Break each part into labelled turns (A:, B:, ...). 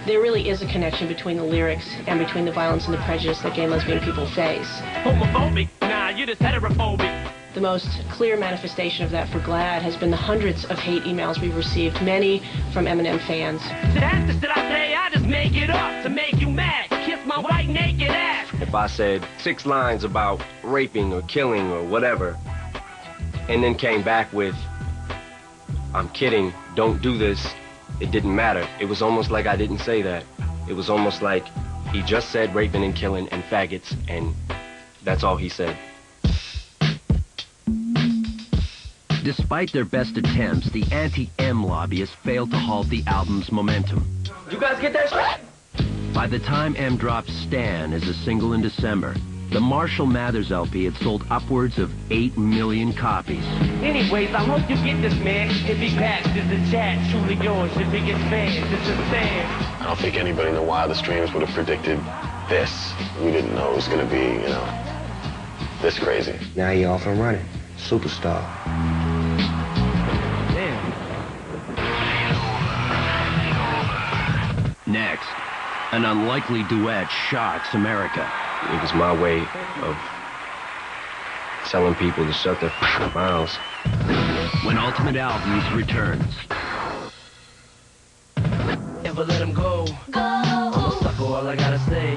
A: There really is a connection between the lyrics and between the violence and the prejudice that gay and lesbian people face.
B: Homophobic? Nah, you're just heterophobic.
A: The most clear manifestation of that for GLAAD has been the hundreds of hate emails we've received, many from Eminem fans.
B: That's the shit I say, I just make it up to make you mad. Kiss my white naked ass.
C: If I said 6 lines about raping or killing or whatever, and then came back with, I'm kidding, don't do this, it didn't matter. It was almost like I didn't say that. It was almost like he just said raping and killing and faggots, and that's all he said.
D: Despite their best attempts, the anti-M lobbyists failed to halt the album's momentum.
C: You guys get that shit?
D: By the time M dropped Stan as a single in December, the Marshall Mathers LP had sold upwards of 8 million copies.
B: Anyways, I hope you get this, man. If he passed, this is chat, truly yours, your biggest fans, this is Stan.
E: I don't think anybody in their wildest dreams would have predicted this. We didn't know it was going to be, you know, this crazy.
F: Now you're off and running. Superstar.
D: Next, an unlikely duet shocks America.
C: It was my way of telling people to shut their mouths.
D: When Ultimate Albums returns.
B: Never let him go. I'm a sucker, all I gotta say.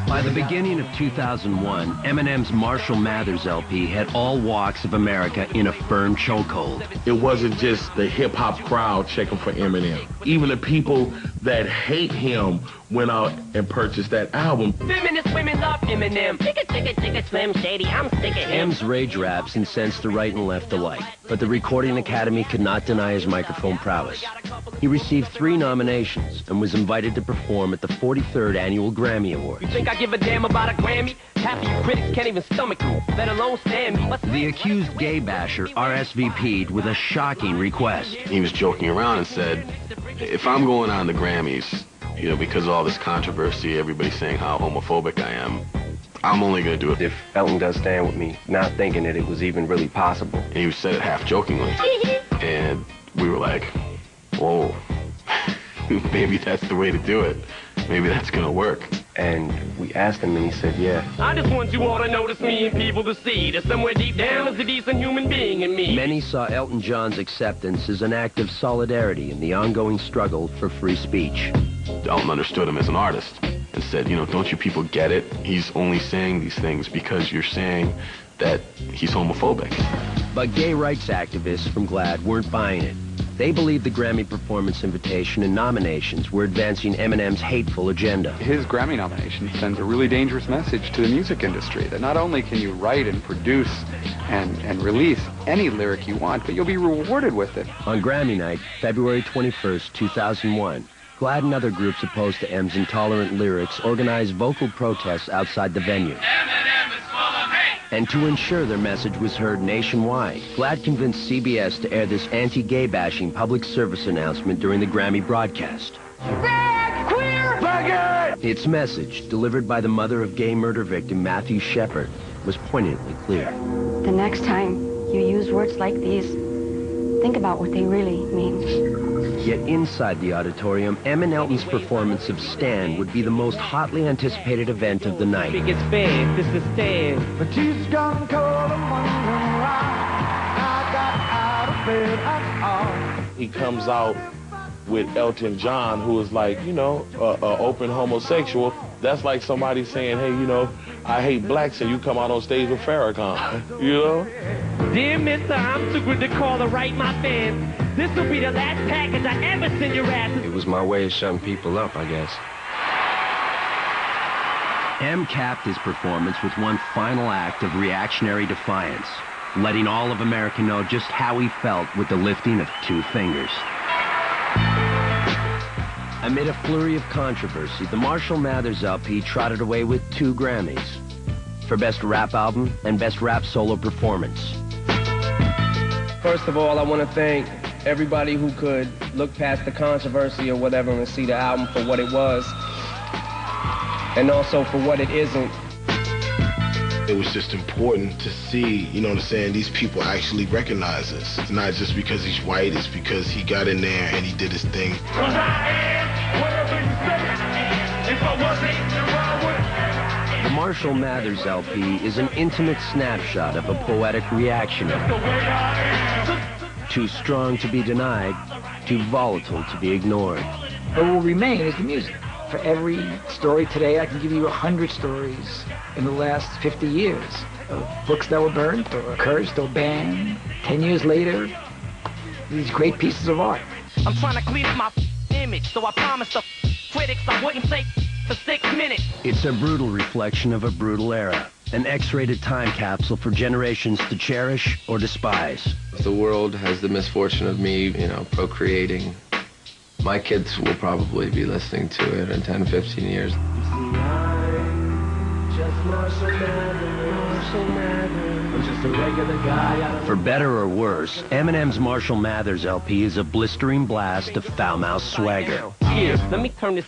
D: By the beginning of 2001, Eminem's Marshall Mathers LP had all walks of America in a firm chokehold.
G: It wasn't just the hip-hop crowd checking for Eminem. Even the people that hate him went out and purchased that album.
B: Feminist women love Eminem. Chicka, Slim Shady, I'm sick of him.
D: M's rage raps incensed the right and left alike, but the Recording Academy could not deny his microphone prowess. He received 3 nominations and was invited to perform at the 43rd Annual Grammy Awards.
B: You think I give a damn about a Grammy? Half of you critics can't even stomach me, let alone stand me.
D: The accused gay basher RSVP'd with a shocking request.
E: He was joking around and said, if I'm going on the Grammys, you know, because of all this controversy, everybody's saying how homophobic I am, I'm only going to do it
C: if Elton does stand with me, not thinking that it was even really possible.
E: And he said it half jokingly. And we were like, whoa, maybe that's the way to do it. Maybe that's going to work.
C: And we asked him, and he said, yeah.
B: I just want you all to notice me and people to see that somewhere deep down there's a decent human being in me.
D: Many saw Elton John's acceptance as an act of solidarity in the ongoing struggle for free speech.
E: Elton understood him as an artist and said, you know, don't you people get it? He's only saying these things because you're saying that he's homophobic.
D: But gay rights activists from GLAAD weren't buying it. They believed the Grammy performance invitation and nominations were advancing Eminem's hateful agenda.
H: His Grammy nomination sends a really dangerous message to the music industry that not only can you write and produce and release any lyric you want, but you'll be rewarded with it.
D: On Grammy night, February 21st, 2001, GLAAD and other groups opposed to M's intolerant lyrics organized vocal protests outside the venue. And to ensure their message was heard nationwide, GLAAD convinced CBS to air this anti-gay bashing public service announcement during the Grammy broadcast.
B: Fag, queer, faggot!
D: Its message, delivered by the mother of gay murder victim Matthew Shepard, was poignantly clear.
I: The next time you use words like these, think about what they really mean.
D: Yet inside the auditorium, M and Elton's performance of Stan would be the most hotly anticipated event of the night.
B: Biggest fan, this is Stan.
J: But she's gone cold and wondering why I got out of bed at all.
G: He comes out with Elton John, who is like, you know, open homosexual. That's like somebody saying, hey, you know, I hate blacks, and you come out on stage with Farrakhan, you know?
B: Dear mister, I'm too good to call or write my fans. This will be the last package I ever send your asses.
C: It was my way of shutting people up, I guess.
D: M capped his performance with one final act of reactionary defiance, letting all of America know just how he felt with the lifting of 2 fingers. Amid a flurry of controversy, the Marshall Mathers LP trotted away with 2 Grammys for Best Rap Album and Best Rap Solo Performance.
K: First of all, I want to thank everybody who could look past the controversy or whatever and see the album for what it was, and also for what it isn't.
L: It was just important to see, you know what I'm saying, these people actually recognize us. It's not just because he's white, it's because he got in there and he did his thing.
D: The Marshall Mathers LP is an intimate snapshot of a poetic reactionary. Too strong to be denied, too volatile to be ignored.
M: What will remain is the music. For every story today, I can give you 100 stories in the last 50 years of books that were burnt or cursed or banned. 10 years later, these great pieces of art.
B: I'm trying to clear my image, so I promised the critics I wouldn't say for 6 minutes.
D: It's a brutal reflection of a brutal era. An X-rated time capsule for generations to cherish or despise.
C: If the world has the misfortune of me, procreating, my kids will probably be listening to it in 10, 15 years. For better or worse, Eminem's Marshall Mathers LP is a blistering blast of foul-mouthed swagger.
B: Here, let me turn this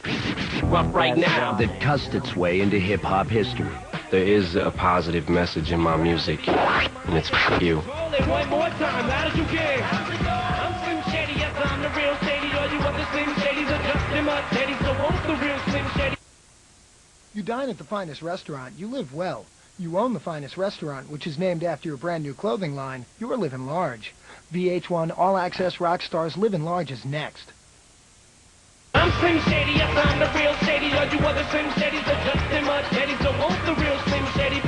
B: rough right now.
D: That cussed its way into hip-hop history.
C: There is a positive message in my music, and it's for you.
B: Roll it one more time, loud as you can. I'm Slim Shady, yes, I'm the real Shady. All you other Slim Shadys are just imitating, so won't the real Slim Shady?
N: You dine at the finest restaurant, you live well. You own the finest restaurant, which is named after your brand new clothing line. You're living large. VH1 All Access Rock Stars Living Large is next.
B: I'm Slim Shady, yes, I'm the real Shady. All you other Slim Shadys are just imitating, so won't the real Slim Shady